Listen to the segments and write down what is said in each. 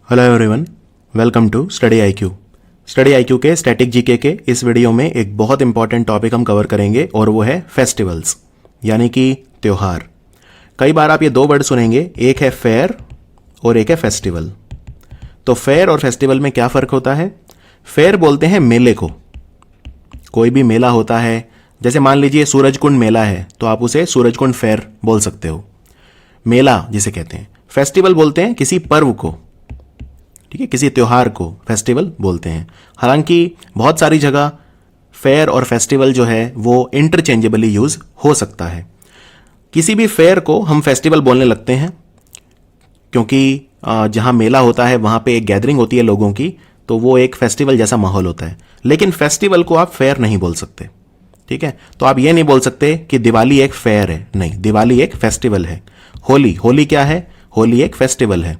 Hello everyone, welcome to study IQ. Study IQ के static GK के इस video में एक बहुत इंपॉर्टेंट टॉपिक हम कवर करेंगे और वो है फेस्टिवल्स, यानी कि त्योहार। कई बार आप ये दो वर्ड सुनेंगे, एक है फेयर और एक है फेस्टिवल। तो फेयर और फेस्टिवल में क्या फ़र्क होता है? फेयर बोलते हैं मेले को। कोई भी मेला होता है, जैसे मान लीजिए सूरजकुंड मेला है तो आप उसे सूरजकुंड फेयर बोल सकते हो, मेला जिसे कहते हैं। फेस्टिवल बोलते हैं किसी पर्व को, ठीक है, किसी त्योहार को फेस्टिवल बोलते हैं। हालांकि बहुत सारी जगह फेयर और फेस्टिवल जो है वो इंटरचेंजेबली यूज हो सकता है। किसी भी फेयर को हम फेस्टिवल बोलने लगते हैं क्योंकि जहां मेला होता है वहां पे एक गैदरिंग होती है लोगों की, तो वो एक फेस्टिवल जैसा माहौल होता है। लेकिन फेस्टिवल को आप फेयर नहीं बोल सकते, ठीक है। तो आप ये नहीं बोल सकते कि दिवाली एक फेयर है, नहीं, दिवाली एक फेस्टिवल है। होली क्या है? होली एक फेस्टिवल है,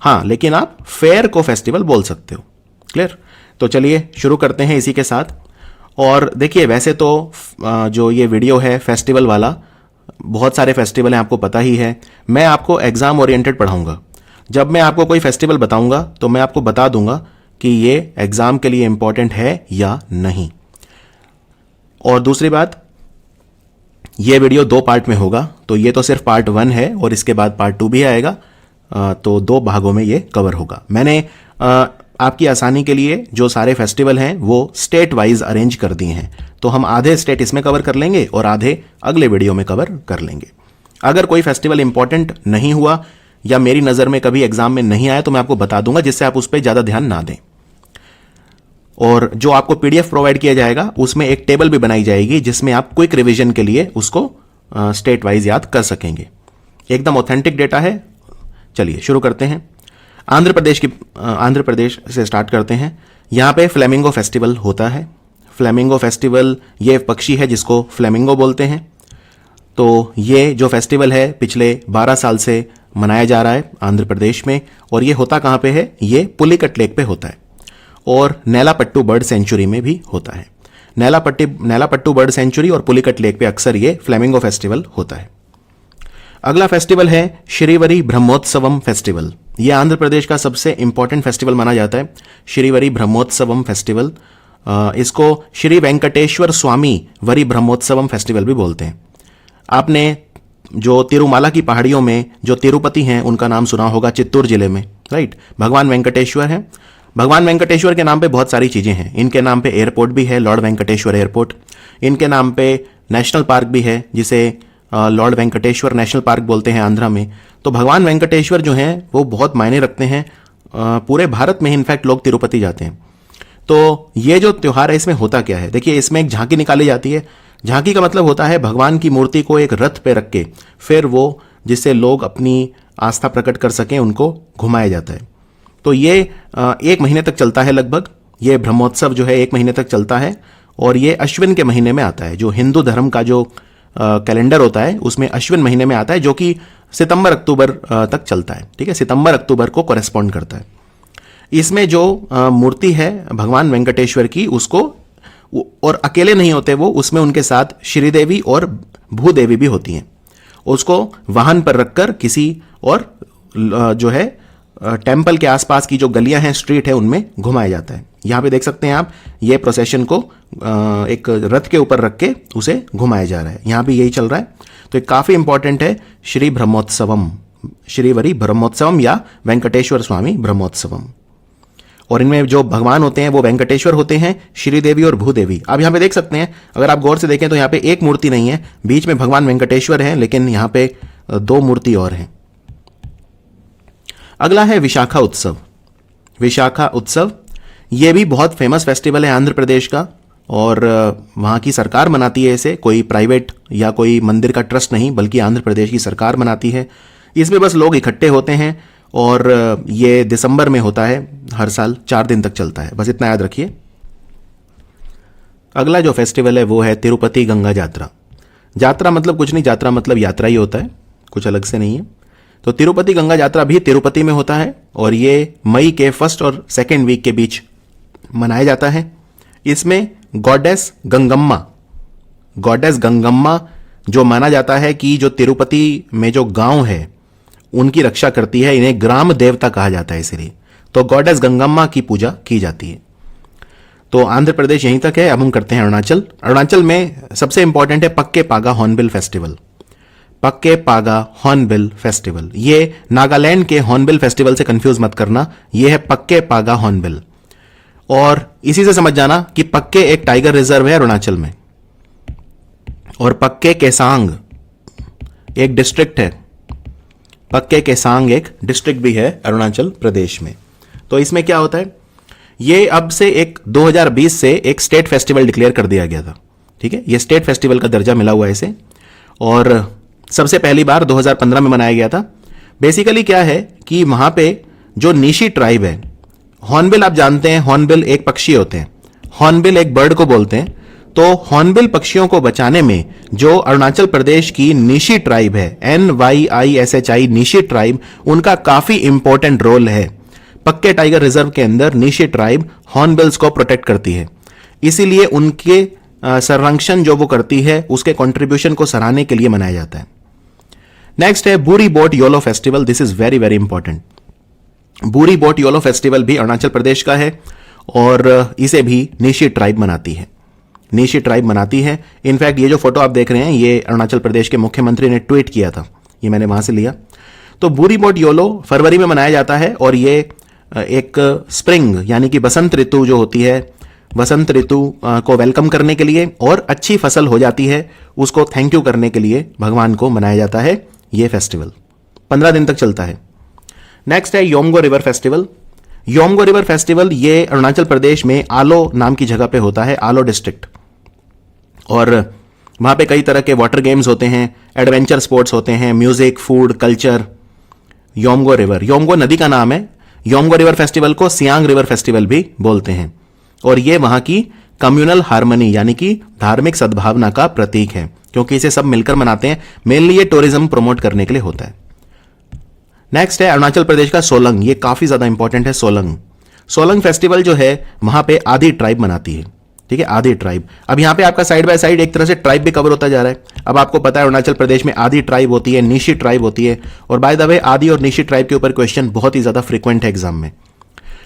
हाँ, लेकिन आप फेयर को फेस्टिवल बोल सकते हो। क्लियर? तो चलिए शुरू करते हैं इसी के साथ। और देखिए, वैसे तो जो ये वीडियो है फेस्टिवल वाला, बहुत सारे फेस्टिवल हैं, आपको पता ही है। मैं आपको एग्जाम ओरिएंटेड पढ़ाऊंगा। जब मैं आपको कोई फेस्टिवल बताऊंगा तो मैं आपको बता दूंगा कि ये एग्जाम के लिए इंपॉर्टेंट है या नहीं। और दूसरी बात, ये वीडियो दो पार्ट में होगा, तो ये तो सिर्फ पार्ट 1 है और इसके बाद पार्ट 2 भी आएगा। तो दो भागों में ये कवर होगा। मैंने आपकी आसानी के लिए जो सारे फेस्टिवल हैं वो स्टेट वाइज अरेंज कर दिए हैं, तो हम आधे स्टेट इसमें कवर कर लेंगे और आधे अगले वीडियो में कवर कर लेंगे। अगर कोई फेस्टिवल इंपॉर्टेंट नहीं हुआ या मेरी नज़र में कभी एग्जाम में नहीं आया तो मैं आपको बता दूंगा, जिससे आप उस पर ज़्यादा ध्यान ना दें। और जो आपको पीडीएफ प्रोवाइड किया जाएगा उसमें एक टेबल भी बनाई जाएगी जिसमें आप क्विक रिवीजन के लिए उसको स्टेट वाइज याद कर सकेंगे। एकदम ऑथेंटिक डेटा है। चलिए शुरू करते हैं। आंध्र प्रदेश से स्टार्ट करते हैं। यहाँ पे फ्लेमिंगो फेस्टिवल होता है। फ्लेमिंगो फेस्टिवल, ये पक्षी है जिसको फ्लेमिंगो बोलते हैं। तो ये जो फेस्टिवल है पिछले 12 साल से मनाया जा रहा है आंध्र प्रदेश में। और ये होता कहाँ पे है? ये पुलिकट लेक पे होता है और नेलापट्टू बर्ड सेंचुरी में भी होता है। नेलापट्टू बर्ड सेंचुरी और पुलिकट लेक पे अक्सर ये फ्लेमिंगो फेस्टिवल होता है। अगला फेस्टिवल है श्रीवरी ब्रह्मोत्सवम फेस्टिवल। यह आंध्र प्रदेश का सबसे इंपॉर्टेंट फेस्टिवल माना जाता है, श्रीवरी ब्रह्मोत्सवम फेस्टिवल। इसको श्री वेंकटेश्वर स्वामी वरी ब्रह्मोत्सवम फेस्टिवल भी बोलते हैं। आपने जो तिरुमाला की पहाड़ियों में जो तिरुपति हैं उनका नाम सुना होगा, चित्तूर जिले में, राइट। भगवान वेंकटेश्वर हैं। भगवान वेंकटेश्वर के नाम पे बहुत सारी चीजें हैं। इनके नाम पे एयरपोर्ट भी है, लॉर्ड वेंकटेश्वर एयरपोर्ट। इनके नाम पे नेशनल पार्क भी है जिसे लॉर्ड वेंकटेश्वर नेशनल पार्क बोलते हैं आंध्रा में। तो भगवान वेंकटेश्वर जो हैं वो बहुत मायने रखते हैं। पूरे भारत में ही इनफैक्ट लोग तिरुपति जाते हैं। तो ये जो त्योहार है इसमें होता क्या है? देखिए, इसमें एक झांकी निकाली जाती है। झांकी का मतलब होता है भगवान की मूर्ति को एक रथ पे रख के फिर वो जिससे लोग अपनी आस्था प्रकट कर सकें उनको घुमाया जाता है। तो ये 1 महीने तक चलता है लगभग। ये ब्रह्मोत्सव जो है 1 महीने तक चलता है और ये अश्विन के महीने में आता है। जो हिंदू धर्म का जो कैलेंडर होता है उसमें अश्विन महीने में आता है, जो कि सितंबर अक्टूबर तक चलता है, ठीक है, सितंबर अक्टूबर को कॉरेस्पॉन्ड करता है। इसमें जो मूर्ति है भगवान वेंकटेश्वर की, उसको, और अकेले नहीं होते वो, उसमें उनके साथ श्रीदेवी और भूदेवी भी होती हैं। उसको वाहन पर रखकर किसी और जो है टेम्पल के आसपास की जो गलियां हैं, स्ट्रीट है, उनमें घुमाया जाता है। यहां पे देख सकते हैं आप, ये प्रोसेशन को एक रथ के ऊपर रख के उसे घुमाया जा रहा है। यहां भी यही चल रहा है। तो ये काफी इंपॉर्टेंट है, श्री ब्रह्मोत्सवम, श्रीवरी ब्रह्मोत्सवम या वेंकटेश्वर स्वामी ब्रह्मोत्सवम। और इनमें जो भगवान होते हैं वो वेंकटेश्वर होते हैं, श्रीदेवी और भूदेवी। आप यहां पे देख सकते हैं, अगर आप गौर से देखें तो यहां पे एक मूर्ति नहीं है, बीच में भगवान वेंकटेश्वर है, लेकिन यहां पे 2 मूर्ति और हैं। अगला है विशाखा उत्सव। विशाखा उत्सव ये भी बहुत फेमस फेस्टिवल है आंध्र प्रदेश का, और वहाँ की सरकार मनाती है इसे, कोई प्राइवेट या कोई मंदिर का ट्रस्ट नहीं, बल्कि आंध्र प्रदेश की सरकार मनाती है। इसमें बस लोग इकट्ठे होते हैं और ये दिसंबर में होता है, हर साल 4 दिन तक चलता है, बस इतना याद रखिए। अगला जो फेस्टिवल है वो है तिरुपति गंगा यात्रा। यात्रा मतलब कुछ नहीं, यात्रा मतलब यात्रा ही होता है, कुछ अलग से नहीं है। तो तिरुपति गंगा यात्रा भी तिरुपति में होता है और ये मई के 1st और 2nd वीक के बीच मनाया जाता है। इसमें गॉडेस गंगम्मा जो माना जाता है कि जो तिरुपति में जो गांव है उनकी रक्षा करती है, इन्हें ग्राम देवता कहा जाता है इसलिए। तो गॉडेस गंगम्मा की पूजा की जाती है। तो आंध्र प्रदेश यहीं तक है। अब हम करते हैं अरुणाचल। अरुणाचल में सबसे इंपॉर्टेंट है पक्के पागा हॉर्नबिल फेस्टिवल। पक्के पागा हॉर्नबिल फेस्टिवल, ये नागालैंड के हॉर्नबिल फेस्टिवल से कंफ्यूज मत करना, ये है पक्के पागा हॉर्नबिल। और इसी से समझ जाना कि पक्के एक टाइगर रिजर्व है अरुणाचल में, और पक्के केसांग एक डिस्ट्रिक्ट है। पक्के केसांग एक डिस्ट्रिक्ट भी है अरुणाचल प्रदेश में। तो इसमें क्या होता है, ये अब से एक 2020 से एक स्टेट फेस्टिवल डिक्लेयर कर दिया गया था। ठीक है, ये स्टेट फेस्टिवल का दर्जा मिला हुआ है इसे, और सबसे पहली बार 2015 में मनाया गया था। बेसिकली क्या है कि वहां पे जो नीशी ट्राइब है, हॉर्नबिल आप जानते हैं, हॉर्नबिल एक पक्षी होते हैं, हॉर्नबिल एक बर्ड को बोलते हैं। तो हॉर्नबिल पक्षियों को बचाने में जो अरुणाचल प्रदेश की नीशी ट्राइब है, NYISHI नीशी ट्राइब, उनका काफी इंपॉर्टेंट रोल है। पक्के टाइगर रिजर्व के अंदर नीशी ट्राइब हॉर्नबिल्स को प्रोटेक्ट करती है, इसीलिए उनके संरक्षण जो वो करती है उसके कंट्रीब्यूशन को सराहने के लिए मनाया जाता है। नेक्स्ट है बूरी boat YOLO festival. This is very very important. बूरी बोट योलो फेस्टिवल भी अरुणाचल प्रदेश का है, और इसे भी नीशी ट्राइब मनाती है। नीशी ट्राइब मनाती है। इनफैक्ट ये जो फोटो आप देख रहे हैं, ये अरुणाचल प्रदेश के मुख्यमंत्री ने ट्वीट किया था, ये मैंने वहां से लिया। तो बूरी बोट योलो फरवरी में मनाया जाता है, और ये एक स्प्रिंग यानी कि बसंत ऋतु जो होती है, वसंत ऋतु को वेलकम करने के लिए, और अच्छी फसल हो जाती है उसको थैंक यू करने के लिए भगवान को मनाया जाता है ये फेस्टिवल। 15 दिन तक चलता है। नेक्स्ट है Yomgo river festival. Yomgo river festival ये अरुणाचल प्रदेश में आलो नाम की जगह पे होता है, आलो डिस्ट्रिक्ट, और वहां पे कई तरह के वाटर गेम्स होते हैं, एडवेंचर स्पोर्ट्स होते हैं, music, food, culture. Yomgo river, Yomgo नदी का नाम है। योमगो रिवर फेस्टिवल को सियांग रिवर फेस्टिवल भी बोलते हैं, और ये वहां की कम्युनल हार्मनी यानी कि धार्मिक सद्भावना का प्रतीक है, क्योंकि इसे सब मिलकर मनाते हैं। मेनली ये टूरिज्म प्रमोट करने के लिए होता है। नेक्स्ट है अरुणाचल प्रदेश का सोलंग। ये काफी ज्यादा इंपॉर्टेंट है सोलंग। सोलंग फेस्टिवल जो है वहां पे आदि ट्राइब मनाती है। ठीक है, आदि ट्राइब। अब यहां पे आपका साइड बाय साइड एक तरह से ट्राइब भी कवर होता जा रहा है। अब आपको पता है अरुणाचल प्रदेश में आदि ट्राइब होती है, नीशी ट्राइब होती है, और बाय द वे आदि और नीशी ट्राइब के ऊपर क्वेश्चन बहुत ही ज्यादा फ्रीक्वेंट है एग्जाम में।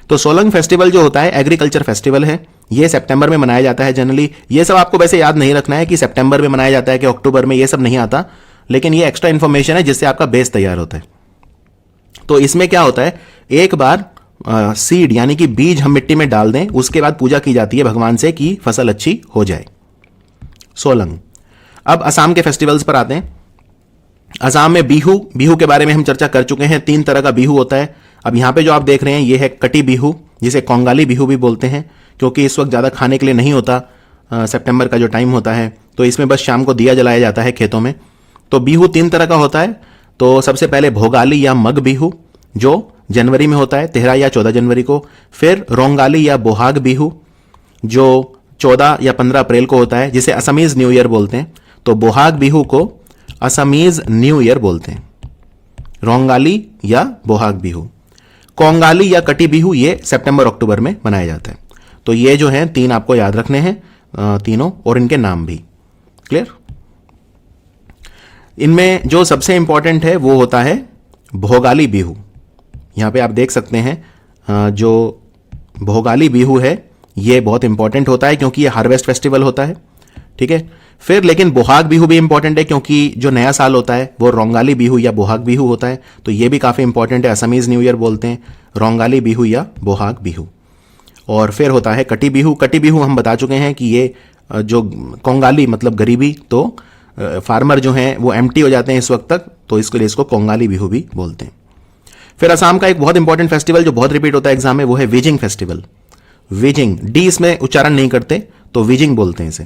तो सोलंग फेस्टिवल जो होता है एग्रीकल्चर फेस्टिवल है, ये सितंबर में मनाया जाता है जनरली। ये सब आपको वैसे याद नहीं रखना है कि सितंबर में मनाया जाता है कि अक्टूबर में, ये सब नहीं आता, लेकिन ये एक्स्ट्रा इंफॉर्मेशन है जिससे आपका बेस तैयार होता है। तो इसमें क्या होता है, एक बार सीड यानी कि बीज हम मिट्टी में डाल दें, उसके बाद पूजा की जाती है भगवान से कि फसल अच्छी हो जाए। सोलंग। अब असम के फेस्टिवल्स पर आते हैं। असम में बिहू, बिहू के बारे में हम चर्चा कर चुके हैं। 3 तरह का बिहू होता है। अब यहां पे जो आप देख रहे हैं ये है कटी बिहू, जिसे कोंगाली बिहू भी बोलते हैं, क्योंकि इस वक्त ज्यादा खाने के लिए नहीं होता, सितंबर का जो टाइम होता है, तो इसमें बस शाम को दिया जलाया जाता है खेतों में। तो बिहू 3 तरह का होता है। तो सबसे पहले भोगाली या मग बिहू, जो जनवरी में होता है 13 या 14 जनवरी को। फिर रोंगाली या बोहाग बिहू, जो 14 या 15 अप्रैल को होता है, जिसे असमीज न्यू ईयर बोलते हैं। तो बोहाग बिहू को असमीज न्यू ईयर बोलते हैं, रोंगाली या बोहाग बिहू। कोंगाली या कटी बिहू ये सितंबर अक्टूबर में मनाया जाता है। तो ये जो है 3 आपको याद रखने हैं, तीनों, और इनके नाम भी। क्लियर? इनमें जो सबसे इंपॉर्टेंट है वो होता है भोगाली बिहू। यहां पे आप देख सकते हैं जो भोगाली बिहू है ये बहुत इंपॉर्टेंट होता है, क्योंकि ये हार्वेस्ट फेस्टिवल होता है। ठीक है, फिर लेकिन बोहाग बिहू भी इंपॉर्टेंट है, क्योंकि जो नया साल होता है वो रोंगाली बिहू या बोहाग बिहू होता है। तो ये भी काफी इंपॉर्टेंट है, असमीज न्यू ईयर बोलते हैं, रोंगाली बिहू या बोहाग बिहू। और फिर होता है कटी बिहू। कटी बिहू हम बता चुके हैं कि ये जो कोंगाली मतलब गरीबी, तो फार्मर जो हैं वो एम्प्टी हो जाते हैं इस वक्त तक, तो इसके लिए इसको कोंगाली बिहू भी बोलते हैं। फिर असम का एक बहुत इंपॉर्टेंट फेस्टिवल जो बहुत रिपीट होता है एग्जाम में, वो है विजिंग फेस्टिवल। विजिंग, डी इसमें उच्चारण नहीं करते, तो विजिंग बोलते हैं इसे।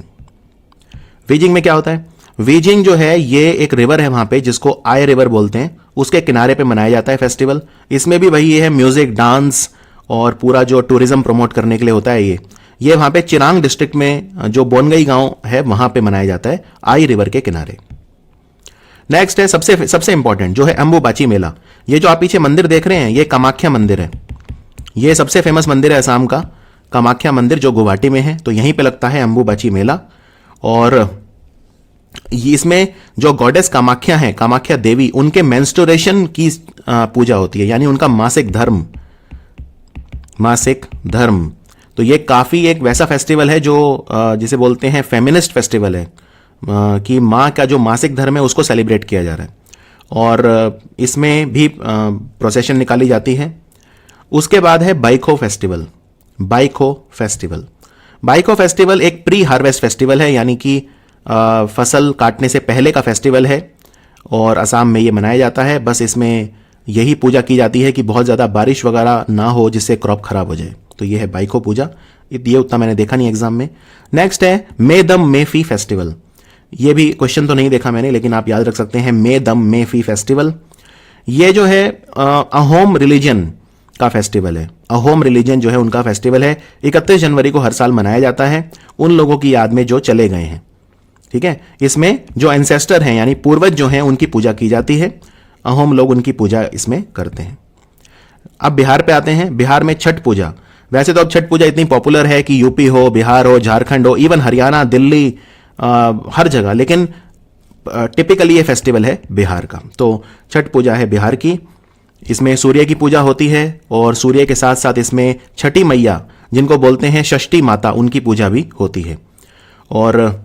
विजिंग में क्या होता है, विजिंग जो है ये एक रिवर है वहां पे जिसको आय रिवर बोलते हैं, उसके किनारे पे मनाया जाता है फेस्टिवल। इसमें भी वही है, म्यूजिक, डांस और पूरा जो टूरिज्म प्रमोट करने के लिए होता है ये वहां पे चिरांग डिस्ट्रिक्ट में जो बोनगई गांव है वहां पे मनाया जाता है, आई रिवर के किनारे। नेक्स्ट है सबसे इंपॉर्टेंट जो है अंबुबाची मेला। ये जो आप पीछे मंदिर देख रहे हैं ये कामाख्या मंदिर है। ये सबसे फेमस मंदिर है असम का, कामाख्या मंदिर, जो गुवाहाटी में है। तो यहीं पे लगता है अंबुबाची मेला। और इसमें जो गॉडेस कामाख्या है, कामाख्या देवी, उनके मेंस्ट्रुएशन की पूजा होती है, यानी उनका मासिक धर्म, मासिक धर्म। तो ये काफ़ी एक वैसा फेस्टिवल है जो जिसे बोलते हैं फेमिनिस्ट फेस्टिवल है, कि माँ का जो मासिक धर्म है उसको सेलिब्रेट किया जा रहा है, और इसमें भी प्रोसेशन निकाली जाती है। उसके बाद है बाइखो फेस्टिवल। बाइखो फेस्टिवल, बाइखो फेस्टिवल एक प्री हार्वेस्ट फेस्टिवल है, यानी कि फसल काटने से पहले का फेस्टिवल है, और असम में ये मनाया जाता है। बस इसमें यही पूजा की जाती है कि बहुत ज़्यादा बारिश वगैरह ना हो जिससे क्रॉप खराब हो जाए। तो ये है बाइखो पूजा। ये उतना मैंने देखा नहीं एग्जाम में। नेक्स्ट है मे दम मे फी फेस्टिवल। ये भी क्वेश्चन तो नहीं देखा मैंने, लेकिन आप याद रख सकते हैं मे दम मे फी फेस्टिवल। ये जो है अहोम रिलीजन का फेस्टिवल है। अहोम रिलीजन जो है उनका फेस्टिवल है। 31 जनवरी को हर साल मनाया जाता है उन लोगों की याद में जो चले गए हैं। ठीक है, इसमें जो एंसेस्टर हैं यानी पूर्वज जो हैं उनकी पूजा की जाती है। अहोम लोग उनकी पूजा इसमें करते हैं। अब बिहार पे आते हैं। बिहार में छठ पूजा। वैसे तो अब छठ पूजा इतनी पॉपुलर है कि यूपी हो, बिहार हो, झारखंड हो, इवन हरियाणा, दिल्ली, हर जगह, लेकिन टिपिकली ये फेस्टिवल है बिहार का। तो छठ पूजा है बिहार की। इसमें सूर्य की पूजा होती है, और सूर्य के साथ साथ इसमें छठी मैया जिनको बोलते हैं षष्ठी माता, उनकी पूजा भी होती है। और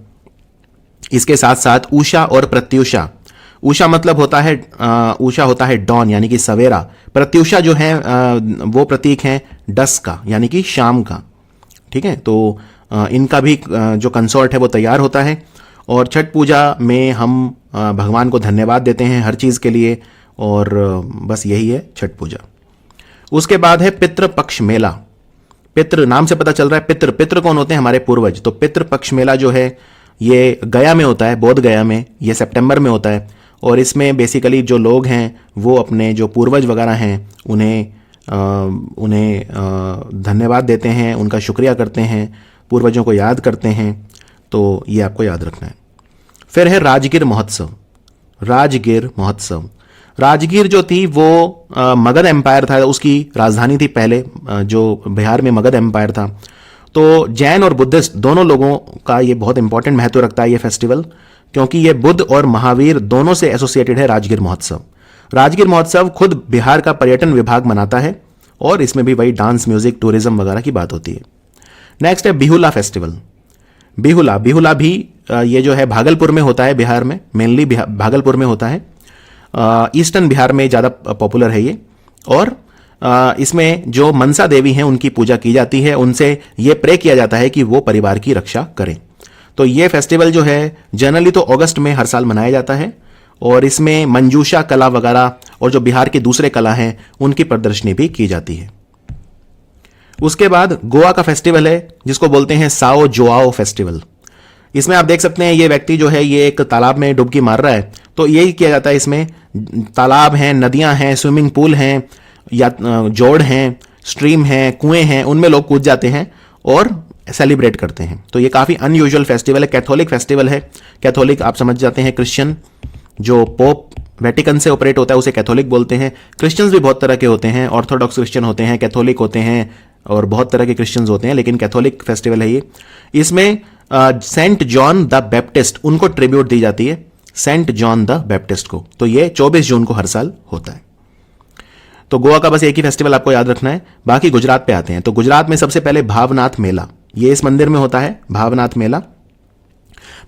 इसके साथ साथ उषा और प्रत्युषा। उषा मतलब होता है उषा होता है डॉन यानी कि सवेरा। प्रत्युषा जो है वो प्रतीक है डस्क का यानी कि शाम का। ठीक है, तो इनका भी जो कंसोर्ट है वो तैयार होता है। और छठ पूजा में हम भगवान को धन्यवाद देते हैं हर चीज़ के लिए, और बस यही है छठ पूजा। उसके बाद है पितृपक्ष मेला। पितृ नाम से पता चल रहा है पितृ, पितृ कौन होते हैं? हमारे पूर्वज। तो पितृपक्ष मेला जो है ये गया में होता है, बोध गया में। ये सितंबर में होता है, और इसमें बेसिकली जो लोग हैं वो अपने जो पूर्वज वगैरह हैं उन्हें धन्यवाद देते हैं, उनका शुक्रिया करते हैं, पूर्वजों को याद करते हैं। तो ये आपको याद रखना है। फिर है राजगीर महोत्सव। राजगीर महोत्सव, राजगीर जो थी वो मगध एम्पायर था, उसकी राजधानी थी पहले, जो बिहार में मगध एम्पायर था। तो जैन और बुद्धिस्ट दोनों लोगों का ये बहुत इंपॉर्टेंट महत्व रखता है ये फेस्टिवल, क्योंकि ये बुद्ध और महावीर दोनों से एसोसिएटेड है राजगीर महोत्सव। राजगीर महोत्सव खुद बिहार का पर्यटन विभाग मनाता है, और इसमें भी वही डांस, म्यूजिक, टूरिज्म वगैरह की बात होती है। नेक्स्ट है बिहुला फेस्टिवल। बिहुला, बिहुला भी ये जो है भागलपुर में होता है, बिहार में, मेनली भागलपुर में होता है। ईस्टर्न बिहार में ज़्यादा पॉपुलर है ये। और इसमें जो मनसा देवी हैं उनकी पूजा की जाती है, उनसे ये प्रे किया जाता है कि वो परिवार की रक्षा करें। तो ये फेस्टिवल जो है जनरली तो अगस्त में हर साल मनाया जाता है, और इसमें मंजूषा कला वगैरह और जो बिहार के दूसरे कला हैं उनकी प्रदर्शनी भी की जाती है। उसके बाद गोवा का फेस्टिवल है जिसको बोलते हैं साओ जोआओ फेस्टिवल। इसमें आप देख सकते हैं ये व्यक्ति जो है ये एक तालाब में डुबकी मार रहा है। तो यही किया जाता है, इसमें तालाब हैं, नदियां हैं, स्विमिंग पूल हैं, या जोड़ हैं, स्ट्रीम हैं, कुएं हैं, उनमें लोग कूद जाते हैं और सेलिब्रेट करते हैं। तो ये काफ़ी अनयूजुअल फेस्टिवल है, कैथोलिक फेस्टिवल है। कैथोलिक आप समझ जाते हैं, क्रिश्चियन जो पोप वेटिकन से ऑपरेट होता है उसे कैथोलिक बोलते हैं। क्रिश्चियंस भी बहुत तरह के होते हैं, ऑर्थोडॉक्स क्रिश्चियन होते हैं, कैथोलिक होते हैं, और बहुत तरह के क्रिश्चियंस होते हैं, लेकिन कैथोलिक फेस्टिवल है ये। इसमें सेंट जॉन द बैप्टिस्ट, उनको ट्रिब्यूट दी जाती है, सेंट जॉन द बैप्टिस्ट को। तो ये 24 जून को हर साल होता है। तो गोवा का बस एक ही फेस्टिवल आपको याद रखना है। बाकी गुजरात पे आते हैं। तो गुजरात में सबसे पहले भावनाथ मेला, ये इस मंदिर में होता है, भावनाथ मेला।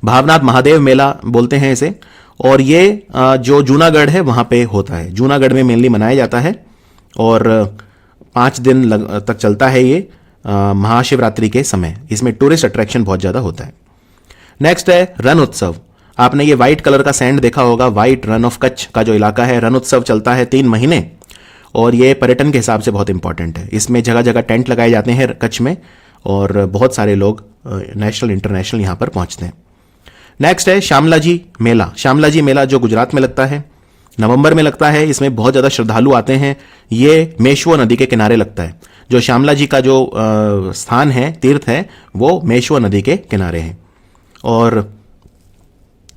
भावनाथ महादेव मेला बोलते हैं इसे। और ये जो जूनागढ़ है वहां पे होता है, जूनागढ़ में मेनली मनाया जाता है, और 5 दिन तक चलता है ये महाशिवरात्रि के समय। इसमें टूरिस्ट अट्रैक्शन बहुत ज्यादा होता है। नेक्स्ट है रण उत्सव। आपने ये व्हाइट कलर का सैंड देखा होगा, व्हाइट रण ऑफ कच्छ का जो इलाका है। रण उत्सव चलता है 3 महीने, और ये पर्यटन के हिसाब से बहुत इंपॉर्टेंट है। इसमें जगह जगह टेंट लगाए जाते हैं कच्छ में, और बहुत सारे लोग नेशनल इंटरनेशनल यहां पर पहुंचते हैं। नेक्स्ट है श्यामलाजी मेला। श्यामलाजी मेला जो गुजरात में लगता है, नवंबर में लगता है। इसमें बहुत ज़्यादा श्रद्धालु आते हैं। ये मेश्वो नदी के किनारे लगता है। जो श्यामलाजी का जो स्थान है, तीर्थ है, वो मेश्वो नदी के किनारे है। और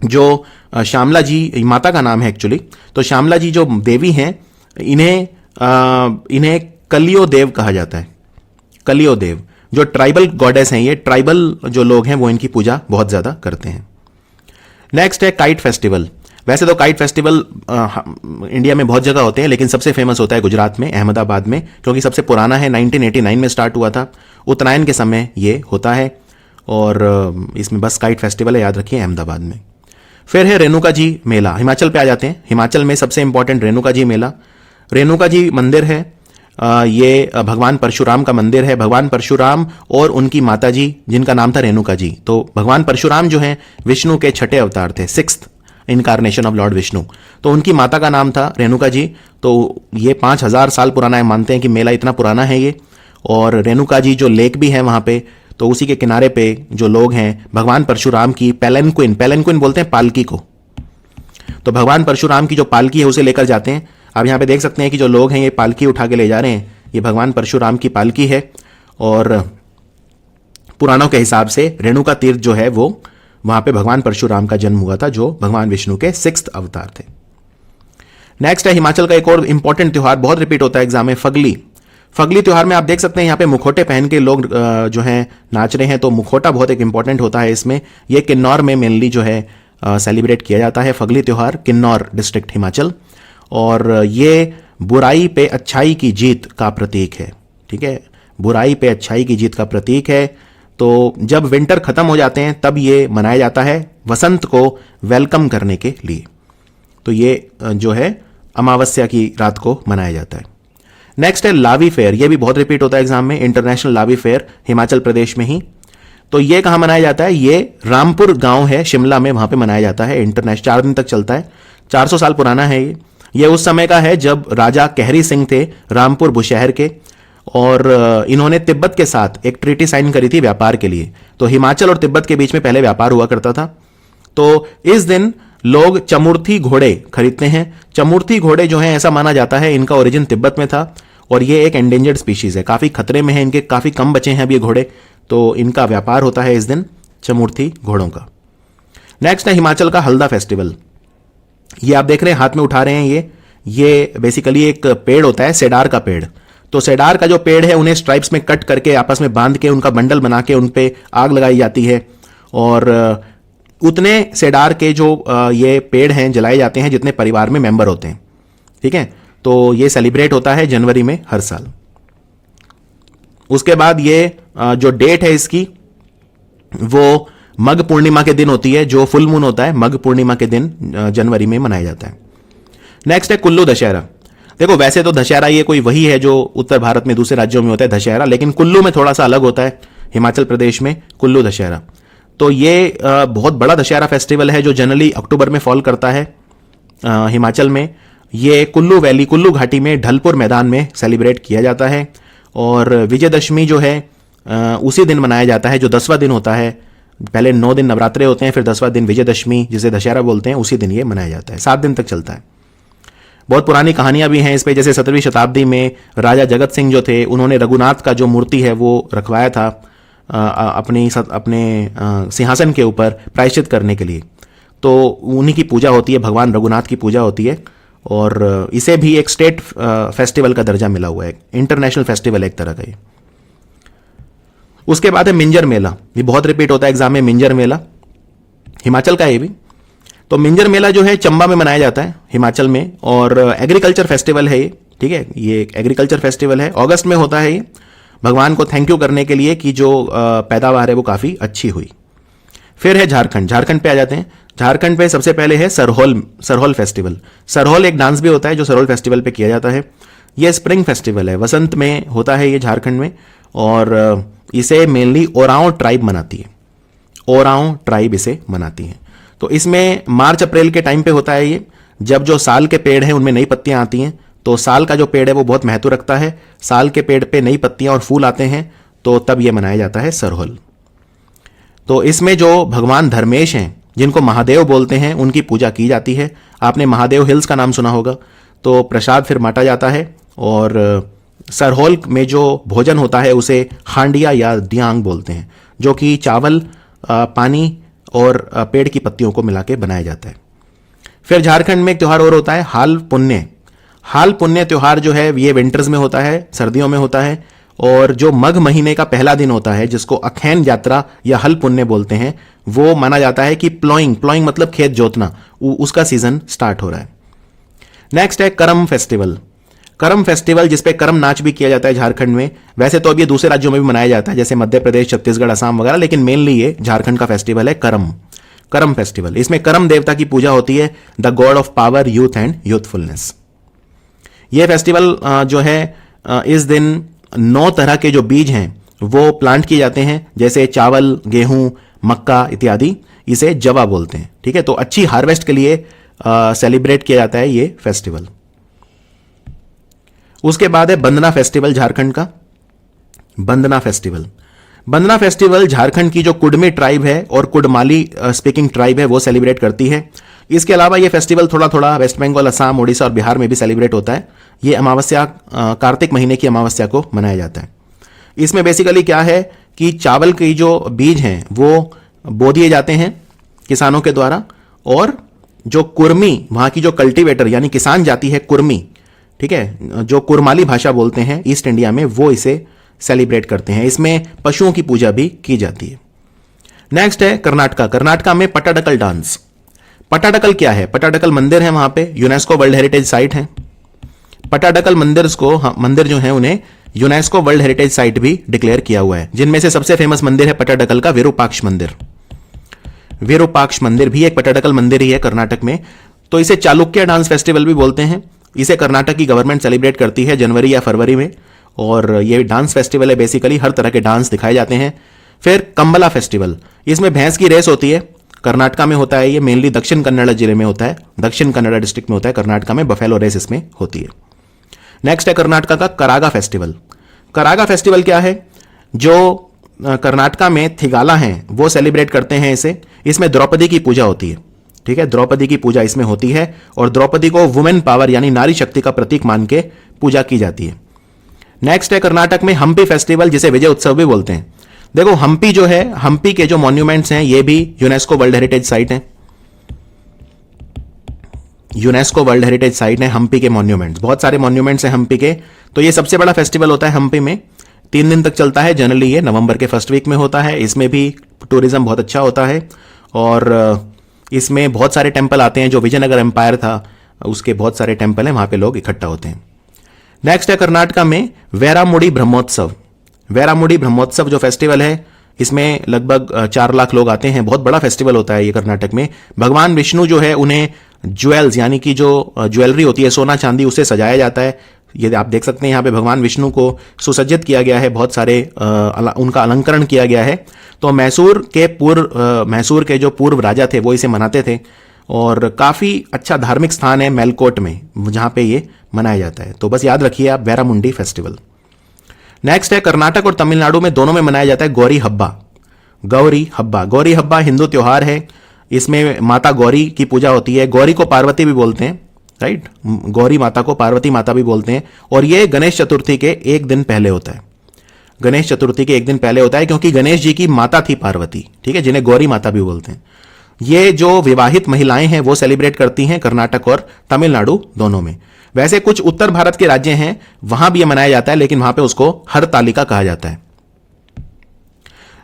जो श्यामलाजी माता का नाम है एक्चुअली, तो श्यामलाजी जो देवी हैं इन्हें कलियो देव कहा जाता है। कलियो देव जो ट्राइबल गॉडेस हैं, ये ट्राइबल जो लोग हैं वो इनकी पूजा बहुत ज़्यादा करते हैं। नेक्स्ट है काइट फेस्टिवल। वैसे तो काइट फेस्टिवल इंडिया में बहुत जगह होते हैं, लेकिन सबसे फेमस होता है गुजरात में, अहमदाबाद में, क्योंकि सबसे पुराना है, 1989 में स्टार्ट हुआ था, उत्तरायण के समय ये होता है। और इसमें बस काइट फेस्टिवल है, याद रखिए, अहमदाबाद में। फिर है रेणुका जी मेला, हिमाचल पे आ जाते हैं। हिमाचल में सबसे इंपॉर्टेंट रेणुका जी मेला। रेणुका जी मंदिर है, ये भगवान परशुराम का मंदिर है। भगवान परशुराम और उनकी माता जी जिनका नाम था रेणुका जी। तो भगवान परशुराम जो हैं विष्णु के छठे अवतार थे, 6th incarnation of Lord Vishnu. तो उनकी माता का नाम था रेणुका जी। तो ये 5000 साल पुराना है, मानते हैं कि मेला इतना पुराना है ये। और रेणुका जी जो लेक भी है वहां पे, तो उसी के किनारे पे जो लोग हैं भगवान परशुराम की पैलेंक्विन, पैलेंक्विन बोलते हैं पालकी को, तो भगवान परशुराम की जो पालकी है उसे लेकर जाते हैं। आप यहां पे देख सकते हैं कि जो लोग हैं ये पालकी उठा के ले जा रहे हैं, ये भगवान परशुराम की पालकी है। और पुराणों के हिसाब से रेणुका तीर्थ जो है वो वहां पे भगवान परशुराम का जन्म हुआ था, जो भगवान विष्णु के 6th अवतार थे। नेक्स्ट है हिमाचल का एक और इंपॉर्टेंट त्योहार, बहुत रिपीट होता है एग्जाम में, फगली। फगली त्योहार में आप देख सकते हैं यहाँ पे मुखोटे पहन के लोग जो हैं नाच रहे हैं। तो मुखोटा बहुत एक इंपॉर्टेंट होता है इसमें। ये किन्नौर में मेनली जो है सेलिब्रेट किया जाता है फगली त्योहार, किन्नौर डिस्ट्रिक्ट हिमाचल। और ये बुराई पे अच्छाई की जीत का प्रतीक है, ठीक है, बुराई पे अच्छाई की जीत का प्रतीक है। तो जब विंटर खत्म हो जाते हैं तब ये मनाया जाता है वसंत को वेलकम करने के लिए। तो ये जो है अमावस्या की रात को मनाया जाता है। नेक्स्ट है लावी फेयर, ये भी बहुत रिपीट होता है एग्जाम में, इंटरनेशनल लावी फेयर, हिमाचल प्रदेश में ही। तो ये कहां मनाया जाता है? ये रामपुर गांव है शिमला में, वहां पे मनाया जाता है। इंटरनेशनल 4 दिन तक चलता है, 400 साल पुराना है ये उस समय का है जब राजा कहरी सिंह थे रामपुर बुशहर के, और इन्होंने तिब्बत के साथ एक ट्रीटी साइन करी थी व्यापार के लिए। तो हिमाचल और तिब्बत के बीच में पहले व्यापार हुआ करता था। तो इस दिन लोग चमुर्थी घोड़े खरीदते हैं। चमुर्थी घोड़े जो हैं ऐसा माना जाता है इनका ओरिजिन तिब्बत में था, और ये एक एंडेंजर्ड स्पीशीज है, काफी खतरे में है, इनके काफी कम बचे हैं अब ये घोड़े। तो इनका व्यापार होता है इस दिन चमुर्थी घोड़ों का। नेक्स्ट है हिमाचल का हल्दा फेस्टिवल। ये आप देख रहे हैं हाथ में उठा रहे हैं, ये बेसिकली एक पेड़ होता है, सेडार का पेड़। तो सेडार का जो पेड़ है उन्हें स्ट्राइप्स में कट करके आपस में बांध के उनका बंडल बना के उन पे आग लगाई जाती है, और उतने सेडार के जो ये पेड़ हैं जलाए जाते हैं जितने परिवार में मेंबर होते हैं, ठीक है। तो ये सेलिब्रेट होता है जनवरी में हर साल। उसके बाद ये जो डेट है इसकी वो मग पूर्णिमा के दिन होती है, जो फुल मून होता है मग पूर्णिमा के दिन जनवरी में मनाया जाता है। नेक्स्ट है कुल्लू दशहरा। देखो वैसे तो दशहरा ये कोई वही है जो उत्तर भारत में दूसरे राज्यों में होता है दशहरा, लेकिन कुल्लू में थोड़ा सा अलग होता है, हिमाचल प्रदेश में कुल्लू दशहरा। तो ये बहुत बड़ा दशहरा फेस्टिवल है जो जनरली अक्टूबर में फॉल करता है हिमाचल में। ये कुल्लू वैली, कुल्लू घाटी में ढलपुर मैदान में सेलिब्रेट किया जाता है। और विजयदशमी जो है उसी दिन मनाया जाता है, जो 10वां दिन होता है। पहले 9 दिन नवरात्रे होते हैं, फिर 10वां दिन विजयदशमी जिसे दशहरा बोलते हैं, उसी दिन ये मनाया जाता है, 7 दिन तक चलता है। बहुत पुरानी कहानियां भी हैं इस पे, जैसे 17वीं शताब्दी में राजा जगत सिंह जो थे उन्होंने रघुनाथ का जो मूर्ति है वो रखवाया था अपने सिंहासन के ऊपर प्रायश्चित करने के लिए। तो उन्हीं की पूजा होती है, भगवान रघुनाथ की पूजा होती है, और इसे भी एक स्टेट फेस्टिवल का दर्जा मिला हुआ है, इंटरनेशनल फेस्टिवल एक तरह का ये। उसके बाद है मिंजर मेला, ये बहुत रिपीट होता है एग्जाम में, मिंजर मेला हिमाचल का है भी। तो मिंजर मेला जो है चंबा में मनाया जाता है हिमाचल में, और एग्रीकल्चर फेस्टिवल है ये, ठीक है, ये एक एग्रीकल्चर फेस्टिवल है, अगस्त में होता है ये, भगवान को थैंक यू करने के लिए कि जो पैदावार है वो काफी अच्छी हुई। फिर है झारखंड, झारखंड पे आ जाते हैं। झारखंड पे सबसे पहले है सरहोल फेस्टिवल। सरहोल एक डांस भी होता है जो सरहोल फेस्टिवल पे किया जाता है। ये स्प्रिंग फेस्टिवल है, वसंत में होता है ये झारखंड में, और इसे मेनली ओरांव ट्राइब मनाती है, ओरांव ट्राइब इसे मनाती है। तो इसमें मार्च अप्रैल के टाइम पे होता है ये, जब जो साल के पेड़ हैं उनमें नई पत्तियां आती हैं। तो साल का जो पेड़ है वो बहुत महत्व रखता है, साल के पेड़ पे नई पत्तियां और फूल आते हैं, तो तब ये मनाया जाता है सरहोल। तो इसमें जो भगवान धर्मेश हैं जिनको महादेव बोलते हैं उनकी पूजा की जाती है। आपने महादेव हिल्स का नाम सुना होगा। तो प्रसाद फिर बांटा जाता है, और सरहोल में जो भोजन होता है उसे हांडिया या दियांग बोलते हैं, जो कि चावल, पानी और पेड़ की पत्तियों को मिला के बनाया जाता है। फिर झारखंड में एक त्यौहार और होता है हाल पुण्य। हाल पुण्य त्यौहार जो है ये विंटर्स में होता है, सर्दियों में होता है, और जो मघ महीने का पहला दिन होता है, जिसको अखैन यात्रा या हल पुण्य बोलते हैं, वो माना जाता है कि प्लॉइंग मतलब खेत जोतना, उसका सीजन स्टार्ट हो रहा है। नेक्स्ट है करम फेस्टिवल। करम फेस्टिवल जिसपे करम नाच भी किया जाता है झारखंड में। वैसे तो अब ये दूसरे राज्यों में भी मनाया जाता है, जैसे मध्य प्रदेश, छत्तीसगढ़, असम वगैरह, लेकिन मेनली ये झारखंड का फेस्टिवल है करम फेस्टिवल। इसमें करम देवता की पूजा होती है, the God of power, youth and youthfulness. ये फेस्टिवल जो है इस दिन 9 तरह के जो बीज हैं वो प्लांट किए जाते हैं, जैसे चावल, गेहूं, मक्का इत्यादि। इसे जवा बोलते हैं। ठीक है, तो अच्छी हार्वेस्ट के लिए सेलिब्रेट किया जाता है ये फेस्टिवल। उसके बाद है बंदना फेस्टिवल झारखंड का। बंदना फेस्टिवल झारखंड की जो कुडमी ट्राइब है और कुडमाली स्पीकिंग ट्राइब है वो सेलिब्रेट करती है। इसके अलावा ये फेस्टिवल थोड़ा थोड़ा वेस्ट बंगाल, असम, ओडिशा और बिहार में भी सेलिब्रेट होता है। ये अमावस्या, कार्तिक महीने की अमावस्या को मनाया जाता है। इसमें बेसिकली क्या है कि चावल के जो बीज हैं वो बो दिए जाते हैं किसानों के द्वारा, और जो कुर्मी, वहां की जो कल्टीवेटर यानी किसान जाति है कुर्मी, ठीक है, जो कुरमाली भाषा बोलते हैं ईस्ट इंडिया में, वो इसे सेलिब्रेट करते हैं। इसमें पशुओं की पूजा भी की जाती है। नेक्स्ट है कर्नाटका में पटाडकल डांस। पटाडकल क्या है? पटाडकल मंदिर है, वहां पे यूनेस्को वर्ल्ड हेरिटेज साइट है। पटाडकल मंदिर जो है उन्हें यूनेस्को वर्ल्ड हेरिटेज साइट भी डिक्लेयर किया हुआ है, जिनमें से सबसे फेमस मंदिर है पटाडकल का विरूपाक्ष मंदिर। विरूपाक्ष मंदिर भी एक पटाडकल मंदिर ही है कर्नाटक में। तो इसे चालुक्य डांस फेस्टिवल भी बोलते हैं। इसे कर्नाटक की गवर्नमेंट सेलिब्रेट करती है जनवरी या फरवरी में, और ये डांस फेस्टिवल है। बेसिकली हर तरह के डांस दिखाए जाते हैं। फिर कंबला फेस्टिवल, इसमें भैंस की रेस होती है, कर्नाटका में होता है। ये मेनली दक्षिण कन्नड़ जिले में होता है, दक्षिण कन्नड़ डिस्ट्रिक्ट में होता है कर्नाटका में। बफेलो रेस इसमें होती है। नेक्स्ट है कर्नाटका का करागा फेस्टिवल। करागा फेस्टिवल क्या है? जो कर्नाटका में थिगाला हैं वो सेलिब्रेट करते हैं इसे। इसमें द्रौपदी की पूजा होती है। ठीक है, द्रौपदी की पूजा इसमें होती है, और द्रौपदी को वुमेन पावर यानी नारी शक्ति का प्रतीक मान के पूजा की जाती है। नेक्स्ट है कर्नाटक में हम्पी फेस्टिवल, जिसे विजय उत्सव भी बोलते हैं। देखो हम्पी जो है, हम्पी के जो मॉन्यूमेंट्स हैं ये भी यूनेस्को वर्ल्ड हेरिटेज साइट है। यूनेस्को वर्ल्ड हेरिटेज साइट है हम्पी के मॉन्यूमेंट्स। बहुत सारे मॉन्यूमेंट्स हैं हम्पी के। तो ये सबसे बड़ा फेस्टिवल होता है हम्पी में। 3 दिन तक चलता है। जनरली ये नवंबर के फर्स्ट वीक में होता है। इसमें भी टूरिज्म बहुत अच्छा होता है, और इसमें बहुत सारे टेंपल आते हैं। जो विजयनगर एम्पायर था उसके बहुत सारे टेंपल हैं, वहां पे लोग इकट्ठा होते हैं। नेक्स्ट है कर्नाटका में वेरामुडी ब्रह्मोत्सव। वेरामुडी ब्रह्मोत्सव जो फेस्टिवल है, इसमें लगभग 4 लाख लोग आते हैं। बहुत बड़ा फेस्टिवल होता है ये कर्नाटक में। भगवान विष्णु जो है उन्हें ज्वेल्स यानी कि जो ज्वेलरी होती है सोना चांदी, उससे सजाया जाता है। ये आप देख सकते हैं यहाँ पे भगवान विष्णु को सुसज्जित किया गया है, बहुत सारे उनका अलंकरण किया गया है। तो मैसूर के जो पूर्व राजा थे वो इसे मनाते थे, और काफी अच्छा धार्मिक स्थान है मेलकोट में, जहां पे ये मनाया जाता है। तो बस याद रखिए आप वेरामुंडी फेस्टिवल। नेक्स्ट है कर्नाटक और तमिलनाडु में दोनों में मनाया जाता है गौरी हब्बा हिंदू त्योहार है। इसमें माता गौरी की पूजा होती है। गौरी को पार्वती भी बोलते हैं, राइट, गौरी माता को पार्वती माता भी बोलते हैं। और ये गणेश चतुर्थी के एक दिन पहले होता है। गणेश चतुर्थी के एक दिन पहले होता है, क्योंकि गणेश जी की माता थी पार्वती, ठीक है, जिन्हें गौरी माता भी बोलते हैं। ये जो विवाहित महिलाएं हैं वो सेलिब्रेट करती हैं कर्नाटक और तमिलनाडु दोनों में। वैसे कुछ उत्तर भारत के राज्य हैं वहां भी ये मनाया जाता है, लेकिन वहां पे उसको हरतालिका कहा जाता है।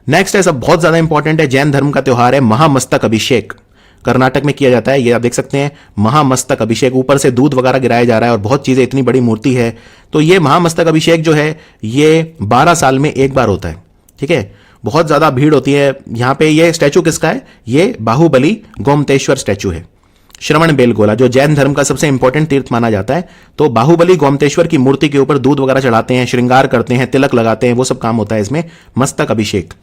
नेक्स्ट है, सब बहुत ज्यादा इंपॉर्टेंट है, जैन धर्म का त्योहार है महामस्तक अभिषेक। कर्नाटक में किया जाता है। ये आप देख सकते हैं महामस्तक अभिषेक, ऊपर से दूध वगैरह गिराया जा रहा है और बहुत चीजें, इतनी बड़ी मूर्ति है। तो ये महामस्तक अभिषेक जो है ये 12 साल में एक बार होता है। ठीक है, बहुत ज्यादा भीड़ होती है यहां पे। ये स्टैचू किसका है? ये बाहुबली गोमतेश्वर स्टैचू है, श्रवण बेलगोला, जो जैन धर्म का सबसे इंपॉर्टेंट तीर्थ माना जाता है। तो बाहुबली गोमतेश्वर की मूर्ति के ऊपर दूध वगैरह चढ़ाते हैं, श्रृंगार करते हैं, तिलक लगाते हैं, वो सब काम होता है इसमें मस्तक अभिषेक।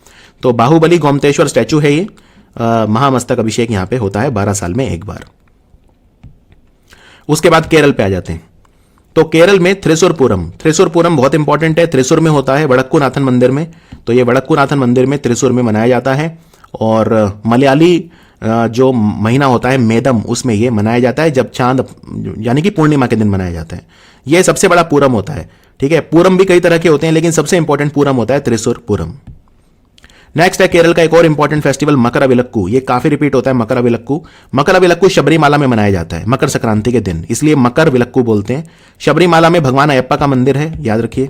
तो बाहुबली गोमतेश्वर स्टैचू है ये। महामस्तक अभिषेक यहां पे होता है 12 साल में एक बार। उसके बाद केरल पे आ जाते हैं। तो केरल में त्रिशूरपुरम बहुत इंपॉर्टेंट है। त्रिशूर में होता है वड़क्कूनाथन मंदिर में। तो ये वड़क्कूनाथन मंदिर में त्रिशूर में मनाया जाता है। और मलयाली जो महीना होता है मेदम, उसमें ये मनाया जाता है, जब चांद यानी कि पूर्णिमा के दिन मनाया जाता है। ये सबसे बड़ा पूरम होता है। ठीक है, पूरम भी कई तरह के होते हैं, लेकिन सबसे इंपॉर्टेंट पूरम होता है त्रिशूरपुरम। नेक्स्ट है केरल का एक और इंपॉर्टेंट फेस्टिवल मकरविलक्कू। ये काफी रिपीट होता है मकरविलक्कू शबरीमाला में मनाया जाता है मकर संक्रांति के दिन, इसलिए मकरविलक्कू बोलते हैं। शबरीमाला में भगवान अयप्पा का मंदिर है, याद रखिए।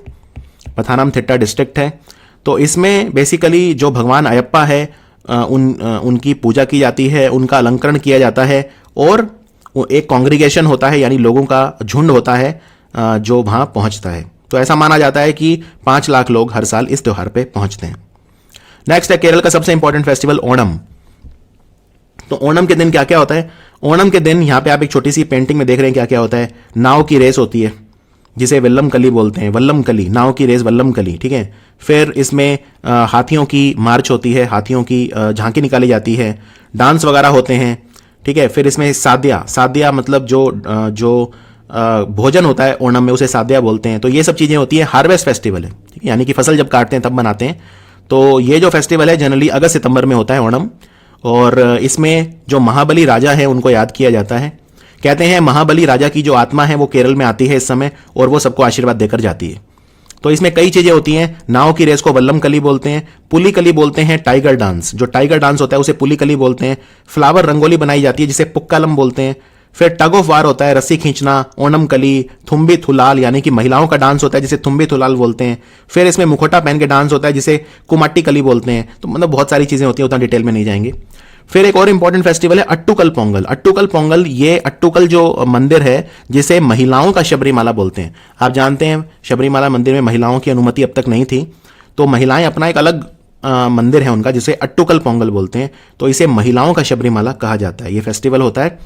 पथानमथिट्टा डिस्ट्रिक्ट है। तो इसमें बेसिकली जो भगवान अयप्पा है उनकी पूजा की जाती है, उनका अलंकरण किया जाता है और एक कांग्रीगेशन होता है, यानी लोगों का झुंड होता है जो वहां पहुंचता है। तो ऐसा माना जाता है कि 5 लाख लोग हर साल इस त्योहार पे पहुंचते हैं। नेक्स्ट है केरल का सबसे इंपॉर्टेंट फेस्टिवल ओणम। तो ओणम के दिन क्या क्या होता है? ओणम के दिन यहां पे आप एक छोटी सी पेंटिंग में देख रहे हैं क्या क्या होता है। नाव की रेस होती है जिसे वल्लम कली बोलते हैं, वल्लम कली, नाव की रेस वल्लम कली, ठीक है। फिर इसमें हाथियों की मार्च होती है, हाथियों की झांकी निकाली जाती है, डांस वगैरह होते हैं, ठीक है। फिर इसमें साद्या, साद्या मतलब जो भोजन होता है ओणम में उसे साद्या बोलते हैं। तो ये सब चीजें होती है। हार्वेस्ट फेस्टिवल है, ठीक है, यानी कि फसल जब काटते हैं तब मनाते हैं। तो ये जो फेस्टिवल है जनरली अगस्त सितंबर में होता है ओणम, और इसमें जो महाबली राजा है उनको याद किया जाता है। कहते हैं महाबली राजा की जो आत्मा है वो केरल में आती है इस समय और वो सबको आशीर्वाद देकर जाती है। तो इसमें कई चीजें होती हैं। नाव की रेस को वल्लम कली बोलते हैं, पुली कली बोलते हैं, टाइगर डांस, जो टाइगर डांस होता है उसे पुली कली बोलते हैं, फ्लावर रंगोली बनाई जाती है जिसे पुक्कालम बोलते हैं। फिर टग ऑफ वार होता है, रस्सी खींचना, ओणम कली, थुम्बी थुलाल यानी कि महिलाओं का डांस होता है जिसे थुम्बी थुलाल बोलते हैं। फिर इसमें मुखोटा पहन के डांस होता है जिसे कुमाटी कली बोलते हैं। तो मतलब बहुत सारी चीजें होती हैं, उतना डिटेल में नहीं जाएंगे। फिर एक और इंपॉर्टेंट फेस्टिवल है अट्टुकल पोंगल। अट्टुकल पोंगल, ये अट्टुकल जो मंदिर है जिसे महिलाओं का शबरीमाला बोलते हैं। आप जानते हैं शबरीमाला मंदिर में महिलाओं की अनुमति अब तक नहीं थी, तो महिलाएं अपना एक अलग मंदिर है उनका जिसे अट्टुकल पोंगल बोलते हैं। तो इसे महिलाओं का शबरीमाला कहा जाता है। ये फेस्टिवल होता है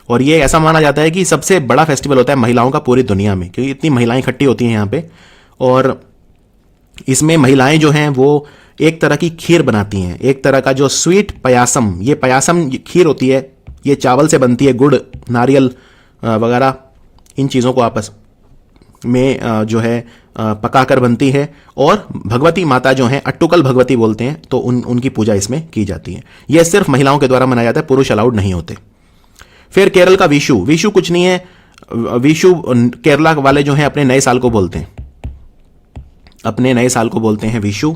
और ये ऐसा माना जाता है कि सबसे बड़ा फेस्टिवल होता है महिलाओं का पूरी दुनिया में, क्योंकि इतनी महिलाएं इकट्ठी होती हैं यहाँ पे। और इसमें महिलाएं जो हैं वो एक तरह की खीर बनाती हैं, एक तरह का जो स्वीट पयासम, ये पयासम खीर होती है, ये चावल से बनती है, गुड़, नारियल वगैरह इन चीज़ों को आपस में जो है पकाकर बनती है। और भगवती माता जो हैं अट्टुकल भगवती बोलते हैं, तो उनकी पूजा इसमें की जाती है। यह सिर्फ महिलाओं के द्वारा मनाया जाता है, पुरुष अलाउड नहीं होते। फिर केरल का विशु। विशु कुछ नहीं है, विशु केरला वाले जो हैं अपने नए साल को बोलते हैं, अपने नए साल को बोलते हैं विशु।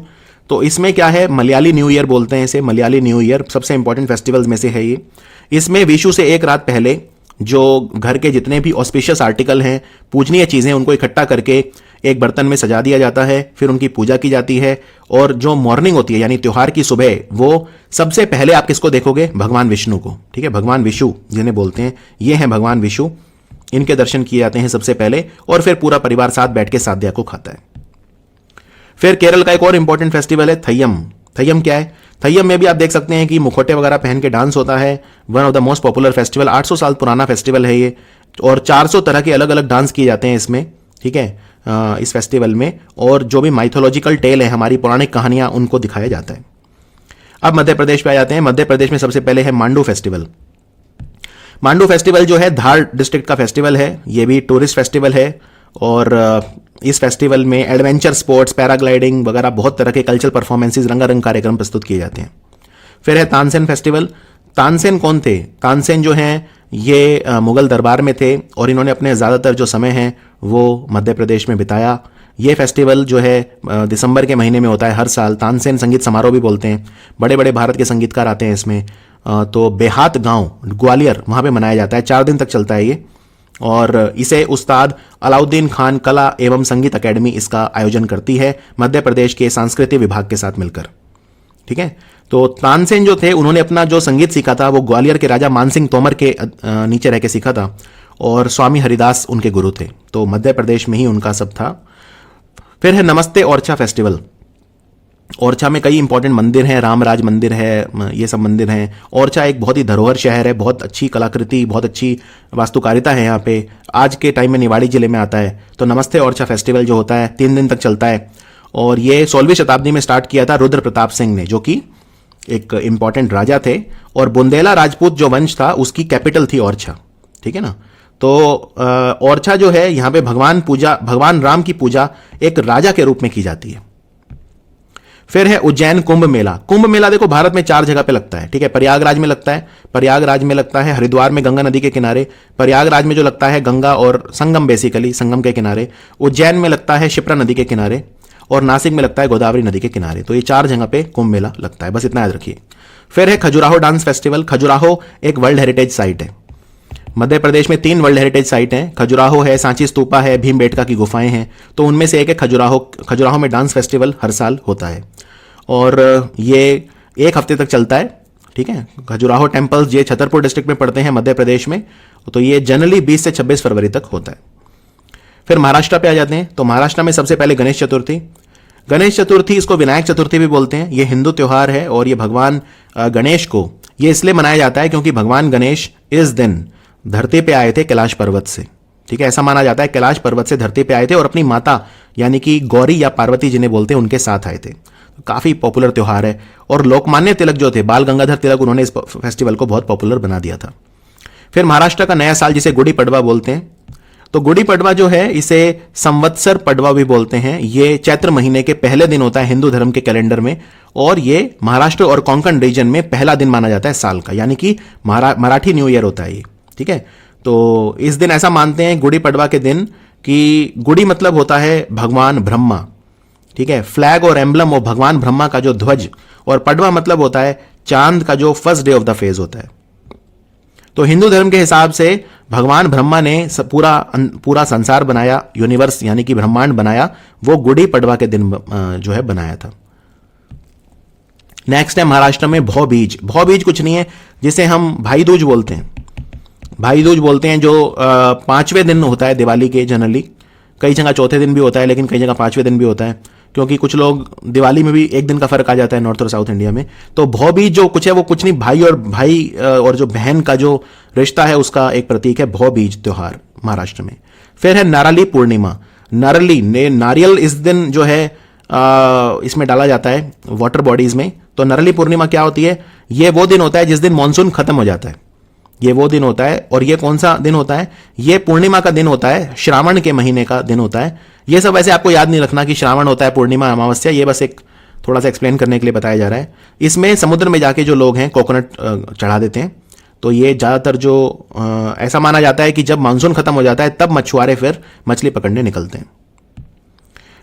तो इसमें क्या है, मलयाली न्यू ईयर बोलते हैं इसे, मलयाली न्यू ईयर सबसे इंपॉर्टेंट फेस्टिवल्स में से है ये। इसमें विशु से एक रात पहले जो घर के जितने भी ऑस्पिशियस आर्टिकल हैं, पूजनीय चीजें, उनको इकट्ठा करके एक बर्तन में सजा दिया जाता है, फिर उनकी पूजा की जाती है। और जो मॉर्निंग होती है यानी त्योहार की सुबह, वो सबसे पहले आप किसको देखोगे? भगवान विष्णु को, ठीक है। भगवान विशु जिन्हें बोलते हैं, ये हैं भगवान विशु, इनके दर्शन किए जाते हैं सबसे पहले, और फिर पूरा परिवार साथ बैठ के साद्या को खाता है। फिर केरल का एक और इंपॉर्टेंट फेस्टिवल है थय्यम। थय्यम क्या है? थय्यम में भी आप देख सकते हैं कि मुखोटे वगैरह पहन के डांस होता है। One of the most popular festival, 800 साल पुराना फेस्टिवल है ये, और 400 तरह के अलग अलग डांस किए जाते हैं इसमें, ठीक है, इस फेस्टिवल में। और जो भी माइथोलॉजिकल टेल है, हमारी पौराणिक कहानियां, उनको दिखाया जाता है। अब मध्य प्रदेश पे आ जाते हैं। मध्य प्रदेश में सबसे पहले है मांडू फेस्टिवल। मांडू फेस्टिवल जो है धार डिस्ट्रिक्ट का फेस्टिवल है, ये भी टूरिस्ट फेस्टिवल है। और इस फेस्टिवल में एडवेंचर स्पोर्ट्स, पैराग्लाइडिंग वगैरह बहुत तरह के कल्चरल परफॉर्मेंसेज, रंगारंग कार्यक्रम प्रस्तुत किए जाते हैं। फिर है तानसेन फेस्टिवल। तानसेन कौन थे? तानसेन जो हैं ये मुगल दरबार में थे और इन्होंने अपने ज़्यादातर जो समय है वो मध्य प्रदेश में बिताया। ये फेस्टिवल जो है दिसंबर के महीने में होता है हर साल। तानसेन संगीत समारोह भी बोलते हैं, बड़े बड़े भारत के संगीतकार आते हैं इसमें। तो बेहात गांव ग्वालियर, वहाँ पे मनाया जाता है, 4 दिन तक चलता है ये। और इसे उस्ताद अलाउद्दीन खान कला एवं संगीत अकेडमी इसका आयोजन करती है मध्य प्रदेश के सांस्कृतिक विभाग के साथ मिलकर, ठीक है। तो तानसेन जो थे उन्होंने अपना जो संगीत सीखा था वो ग्वालियर के राजा मानसिंह तोमर के नीचे रह के सीखा था, और स्वामी हरिदास उनके गुरु थे। तो मध्य प्रदेश में ही उनका सब था। फिर है नमस्ते ओरछा फेस्टिवल। ओरछा में कई इंपॉर्टेंट मंदिर हैं, रामराज मंदिर है, ये सब मंदिर हैं। ओरछा एक बहुत ही धरोहर शहर है, बहुत अच्छी कलाकृति, बहुत अच्छी वास्तुकारिता है यहाँ पे। आज के टाइम में निवाड़ी जिले में आता है। तो नमस्ते ओरछा फेस्टिवल जो होता है 3 दिन तक चलता है, और ये 16वीं शताब्दी में स्टार्ट किया था रुद्र प्रताप सिंह ने, जो कि एक इंपॉर्टेंट राजा थे। और बुंदेला राजपूत जो वंश था उसकी कैपिटल थी ओरछा, ठीक है ना। तो ओरछा जो है यहाँ पे भगवान राम की पूजा एक राजा के रूप में की जाती है। फिर है उज्जैन कुंभ मेला। कुंभ मेला देखो भारत में 4 जगह पे लगता है, ठीक है। प्रयागराज में लगता है, प्रयागराज में लगता है, हरिद्वार में गंगा नदी के किनारे, प्रयागराज में जो लगता है गंगा और संगम, बेसिकली संगम के किनारे। उज्जैन में लगता है शिप्रा नदी के किनारे, और नासिक में लगता है गोदावरी नदी के किनारे। तो ये 4 जगह पे कुंभ मेला लगता है, बस इतना याद रखिए। फिर है खजुराहो डांस फेस्टिवल। खजुराहो एक वर्ल्ड हेरिटेज साइट है। मध्य प्रदेश में 3 वर्ल्ड हेरिटेज साइट हैं, खजुराहो है, सांची स्तूपा है, भीमबेटका की गुफाएं हैं। तो उनमें से एक है खजुराहो। खजुराहो में डांस फेस्टिवल हर साल होता है और ये 1 हफ्ते तक चलता है। ठीक है, खजुराहो टेम्पल्स ये छतरपुर डिस्ट्रिक्ट में पड़ते हैं मध्य प्रदेश में। तो ये जनरली 20 से 26 फरवरी तक होता है। फिर महाराष्ट्र पे आ जाते हैं। तो महाराष्ट्र में सबसे पहले गणेश चतुर्थी। गणेश चतुर्थी, इसको विनायक चतुर्थी भी बोलते हैं। ये हिंदू त्योहार है और ये भगवान गणेश को ये इसलिए मनाया जाता है क्योंकि भगवान गणेश इस दिन धरती पे आए थे कैलाश पर्वत से। ठीक है, ऐसा माना जाता है कैलाश पर्वत से धरती पे आए थे और अपनी माता यानी कि गौरी या पार्वती जिन्हें बोलते हैं उनके साथ आए थे। तो काफी पॉपुलर त्योहार है और लोकमान्य तिलक जो थे, बाल गंगाधर तिलक, उन्होंने इस फेस्टिवल को बहुत पॉपुलर बना दिया था। फिर महाराष्ट्र का नया साल जिसे गुड़ी पड़वा बोलते हैं। तो गुड़ी पड़वा जो है इसे संवत्सर पड़वा भी बोलते हैं। ये चैत्र महीने के पहले दिन होता है हिंदू धर्म के कैलेंडर में और ये महाराष्ट्र और कोंकण रीजन में पहला दिन माना जाता है साल का, यानी कि मराठी न्यू ईयर होता है ये। ठीक है, तो इस दिन ऐसा मानते हैं गुड़ी पड़वा के दिन कि गुड़ी मतलब होता है भगवान ब्रह्मा। ठीक है, फ्लैग और एम्बलम और भगवान ब्रह्मा का जो ध्वज, और पड़वा मतलब होता है चांद का जो first day of the phase होता है। तो हिंदू धर्म के हिसाब से भगवान ब्रह्मा ने पूरा संसार बनाया, यूनिवर्स यानी कि ब्रह्मांड बनाया, वो गुड़ी पड़वा के दिन जो है बनाया था। नेक्स्ट है महाराष्ट्र में भाऊबीज। भाऊबीज कुछ नहीं है, जिसे हम भाई दूज बोलते हैं। भाई दूज बोलते हैं जो 5वें दिन होता है दिवाली के। जनरली कई जगह चौथे दिन भी होता है, लेकिन कई जगह 5वें दिन भी होता है, क्योंकि कुछ लोग दिवाली में भी एक दिन का फर्क आ जाता है नॉर्थ और साउथ इंडिया में। तो भाऊबीज जो कुछ है वो कुछ नहीं, भाई और जो बहन का जो रिश्ता है उसका एक प्रतीक है भाऊबीज त्योहार महाराष्ट्र में। फिर है नारली पूर्णिमा। नारियल इस दिन जो है इसमें डाला जाता है वाटर बॉडीज में। तो नारली पूर्णिमा क्या होती है? ये वो दिन होता है जिस दिन मानसून खत्म हो जाता है। ये वो दिन होता है, और ये कौन सा दिन होता है? ये पूर्णिमा का दिन होता है, श्रावण के महीने का दिन होता है। ये सब वैसे आपको याद नहीं रखना कि श्रावण होता है, पूर्णिमा, अमावस्या, ये बस एक थोड़ा सा एक्सप्लेन करने के लिए बताया जा रहा है। इसमें समुद्र में जाके जो लोग हैं कोकोनट चढ़ा देते हैं। तो ये ज़्यादातर जो ऐसा माना जाता है कि जब मानसून खत्म हो जाता है तब मछुआरे फिर मछली पकड़ने निकलते हैं।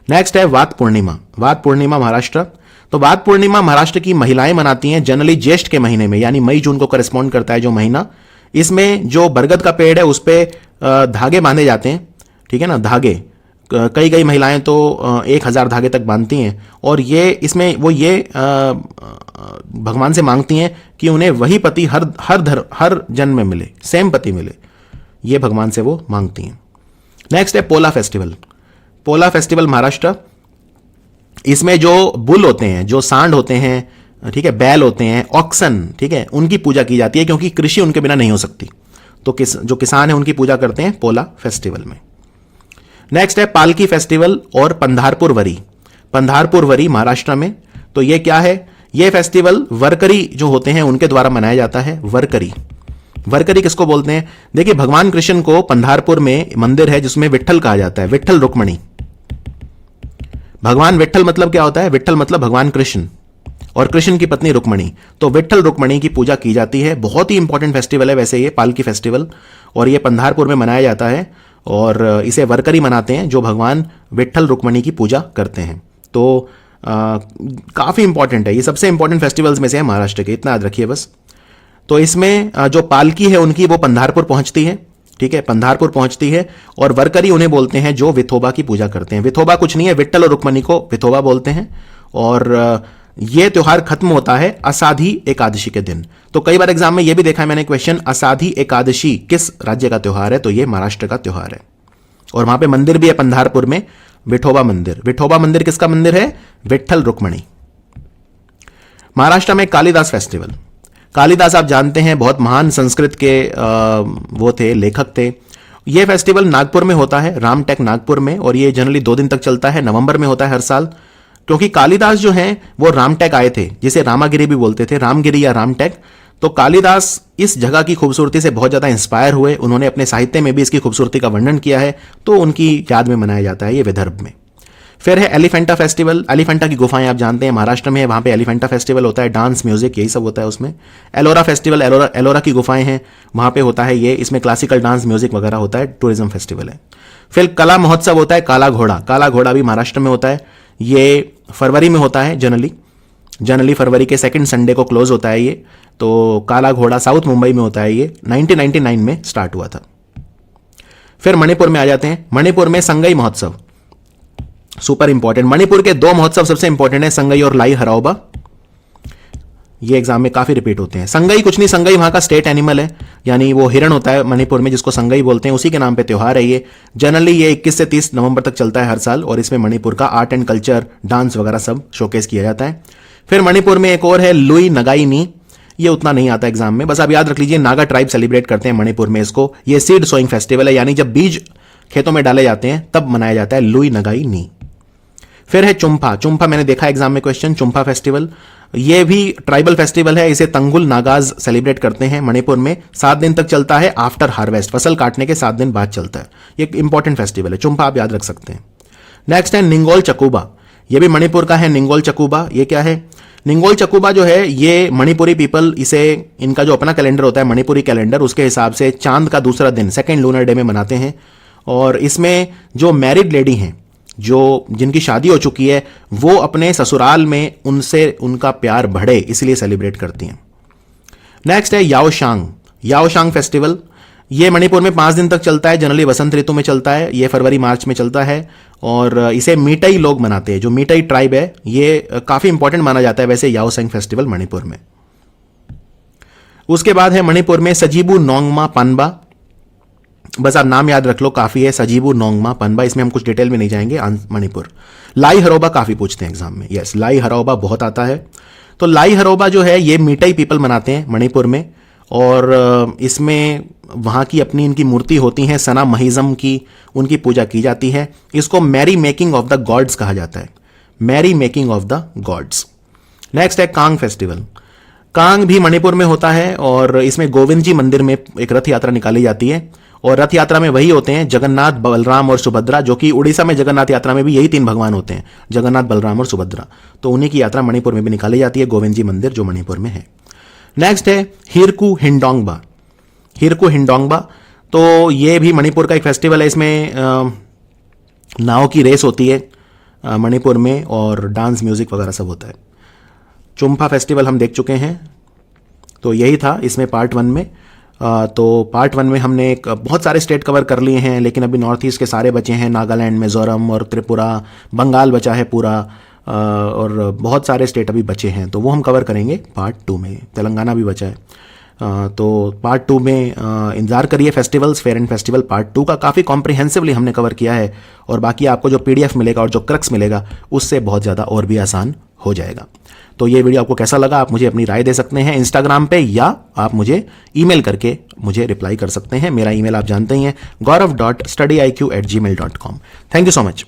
नेक्स्ट है वात पूर्णिमा। वात पूर्णिमा महाराष्ट्र। तो वात पूर्णिमा महाराष्ट्र की महिलाएं मनाती हैं जनरली ज्येष्ठ के महीने में, यानी मई जून को करेस्पॉन्ड करता है जो महीना। इसमें जो बरगद का पेड़ है उस पर धागे बांधे जाते हैं। ठीक है ना, धागे कई महिलाएं तो 1000 धागे तक बांधती हैं, और ये इसमें वो ये भगवान से मांगती हैं कि उन्हें वही पति हर जन्म में मिले, सेम पति मिले। ये भगवान से वो मांगती हैं। नेक्स्ट है पोला फेस्टिवल। पोला फेस्टिवल महाराष्ट्र। इसमें जो बुल होते हैं, जो सांड होते हैं, ठीक है, बैल होते हैं, ऑक्सन, ठीक है, उनकी पूजा की जाती है क्योंकि कृषि उनके बिना नहीं हो सकती। तो जो किसान है उनकी पूजा करते हैं पोला फेस्टिवल में। नेक्स्ट है पालकी फेस्टिवल और पंधारपुर वरी। पंधारपुर वरी महाराष्ट्र में। तो ये क्या है? ये फेस्टिवल वरकरी जो होते हैं उनके द्वारा मनाया जाता है। वरकरी, वरकरी किसको बोलते हैं? देखिए, भगवान कृष्ण को पंधारपुर में मंदिर है जिसमें विट्ठल कहा जाता है, विट्ठल रुक्मणी। भगवान विट्ठल मतलब क्या होता है? विट्ठल मतलब भगवान कृष्ण, और कृष्ण की पत्नी रुक्मणी। तो विट्ठल रुक्मणी की पूजा की जाती है। बहुत ही इंपॉर्टेंट फेस्टिवल है वैसे ये पालकी फेस्टिवल, और ये पंधारपुर में मनाया जाता है, और इसे वरकरी मनाते हैं जो भगवान विट्ठल रुक्मणी की पूजा करते हैं। तो काफ़ी इंपॉर्टेंट है, ये सबसे इंपॉर्टेंट फेस्टिवल्स में से है महाराष्ट्र के, इतना याद रखिए बस। तो इसमें जो पालकी है उनकी वो पंधारपुर पहुंचती है। ठीक है, पंधारपुर पहुंचती है, और वरकरी उन्हें बोलते हैं जो विठोबा की पूजा करते हैं। विठोबा कुछ नहीं है, विट्ठल और रुक्मणी को विठोबा बोलते हैं। और ये त्योहार खत्म होता है असाधी एकादशी के दिन। तो कई बार एग्जाम में ये भी देखा है मैंने क्वेश्चन, असाधी एकादशी किस राज्य का त्योहार है? तो ये महाराष्ट्र का त्योहार है, और वहां पे मंदिर भी है पंधारपुर में, विठोबा मंदिर। विठोबा मंदिर किसका मंदिर है? विट्ठल रुक्मणी। महाराष्ट्र में कालिदास फेस्टिवल। कालिदास आप जानते हैं बहुत महान संस्कृत के वो थे, लेखक थे। ये फेस्टिवल नागपुर में होता है, रामटेक नागपुर में, और ये जनरली 2 दिन तक चलता है। नवंबर में होता है हर साल, क्योंकि कालिदास जो हैं वो रामटेक आए थे, जिसे रामागिरी भी बोलते थे, रामगिरी या रामटेक। तो कालिदास इस जगह की खूबसूरती से बहुत ज़्यादा इंस्पायर हुए, उन्होंने अपने साहित्य में भी इसकी खूबसूरती का वर्णन किया है, तो उनकी याद में मनाया जाता है ये विदर्भ में। फिर है एलिफेंटा फेस्टिवल। एलिफेंटा की गुफाएं आप जानते हैं महाराष्ट्र में है, वहाँ पे एलिफेंटा फेस्टिवल होता है, डांस, म्यूजिक, यही सब होता है उसमें। एलोरा फेस्टिवल, एलोरा की गुफाएं हैं, वहाँ पे होता है ये, इसमें क्लासिकल डांस, म्यूजिक वगैरह होता है, टूरिज्म फेस्टिवल है। फिर कला महोत्सव होता है, काला घोड़ा। काला घोड़ा भी महाराष्ट्र में होता है, ये फरवरी में होता है जनरली फरवरी के 2nd संडे को क्लोज होता है ये। तो काला घोड़ा साउथ मुंबई में होता है, ये 1999 में स्टार्ट हुआ था। फिर मणिपुर में आ जाते हैं। मणिपुर में संगई महोत्सव, सुपर इंपॉर्टेंट। मणिपुर के दो महोत्सव सबसे इंपॉर्टेंट है, संगई और लाई हराओबा। ये एग्जाम में काफी रिपीट होते हैं। संगई कुछ नहीं, संगई वहां का स्टेट एनिमल है, यानी वो हिरण होता है मणिपुर में, जिसको संगई बोलते हैं, उसी के नाम पे त्योहार है ये। जनरली ये 21 से 30 नवंबर तक चलता है हर साल, और इसमें मणिपुर का आर्ट एंड कल्चर, डांस वगैरह सब शोकेस किया जाता है। फिर मणिपुर में एक और है लुई नगाई नी, ये उतना नहीं आता एग्जाम में, बस आप याद रख लीजिए, नागा ट्राइब सेलिब्रेट करते हैं मणिपुर में इसको। ये सीड सोइंग फेस्टिवल है, यानी जब बीज खेतों में डाले जाते हैं तब मनाया जाता है लुई नगाई नी। फिर है चुम्फा। चुम्फा मैंने देखा एग्जाम में क्वेश्चन, चुम्फा फेस्टिवल, ये भी ट्राइबल फेस्टिवल है। इसे तंगुल नागाज सेलिब्रेट करते हैं मणिपुर में। 7 दिन तक चलता है, आफ्टर हार्वेस्ट, फसल काटने के 7 दिन बाद चलता है। ये एक इंपॉर्टेंट फेस्टिवल है, चुम्फा आप याद रख सकते हैं। नेक्स्ट है निंगोल चकुबा, ये भी मणिपुर का है। निंगोल चकुबा ये क्या है? निंगोल चकुबा जो है ये मणिपुरी पीपल, इसे इनका जो अपना कैलेंडर होता है मणिपुरी कैलेंडर, उसके हिसाब से चांद का दूसरा दिन, सेकेंड लूनर डे में मनाते हैं। और इसमें जो मैरिड लेडी हैं, जो जिनकी शादी हो चुकी है, वो अपने ससुराल में उनसे उनका प्यार बढ़े इसलिए सेलिब्रेट करती हैं। नेक्स्ट है याओशांग। याओशांग फेस्टिवल, ये मणिपुर में 5 दिन तक चलता है, जनरली वसंत ऋतु में चलता है, ये फरवरी मार्च में चलता है। और इसे मीटई लोग मनाते हैं, जो मीटई ट्राइब है, ये काफी इंपॉर्टेंट माना जाता है वैसे याओशांग फेस्टिवल मणिपुर में। उसके बाद है मणिपुर में सजीबू नोंगमा पनबा, बस आप नाम याद रख लो, काफी है, सजीबू नोंगमा पनबा, इसमें हम कुछ डिटेल में नहीं जाएंगे। मणिपुर। लाई हरोबा काफी पूछते हैं एग्जाम में, यस, लाई हरोबा बहुत आता है। तो लाई हरोबा जो है ये मीटई पीपल मनाते हैं मणिपुर में, और इसमें वहां की अपनी इनकी मूर्ति होती है, सना महिजम की, उनकी पूजा की जाती है। इसको merry making of the gods कहा जाता है, merry making of the gods. Next है कांग फेस्टिवल। कांग भी मणिपुर में होता है, और इसमें गोविंद जी मंदिर में एक रथ यात्रा निकाली जाती है, और रथ यात्रा में वही होते हैं जगन्नाथ, बलराम और सुभद्रा, जो कि उड़ीसा में जगन्नाथ यात्रा में भी यही 3 भगवान होते हैं, जगन्नाथ, बलराम और सुभद्रा। तो उन्हीं की यात्रा मणिपुर में भी निकाली जाती है, गोविंद जी मंदिर जो मणिपुर में है। नेक्स्ट है हिरकू हिंडोंगबा। हिरकू हिंडोंगबा, तो ये भी मणिपुर का एक फेस्टिवल है। इसमें नाव की रेस होती है मणिपुर में, और डांस, म्यूजिक वगैरह सब होता है। चुम्फा फेस्टिवल हम देख चुके हैं, तो यही था इसमें पार्ट 1 में। तो पार्ट 1 में हमने बहुत सारे स्टेट कवर कर लिए हैं, लेकिन अभी नॉर्थ ईस्ट के सारे बचे हैं, नागालैंड, मिजोरम और त्रिपुरा, बंगाल बचा है पूरा, और बहुत सारे स्टेट अभी बचे हैं, तो वो हम कवर करेंगे पार्ट 2 में। तेलंगाना भी बचा है, तो पार्ट 2 में इंतजार करिए। Festivals, fair and festival part 2 का काफ़ी कॉम्प्रिहेंसिवली हमने कवर किया है, और बाकी आपको जो PDF मिलेगा और जो क्रक्स मिलेगा उससे बहुत ज़्यादा और भी आसान हो जाएगा। तो ये वीडियो आपको कैसा लगा, आप मुझे अपनी राय दे सकते हैं इंस्टाग्राम पे, या आप मुझे ईमेल करके मुझे रिप्लाई कर सकते हैं। मेरा ईमेल आप जानते ही हैं, gaurav.studyiq@gmail.com। Thank you so much.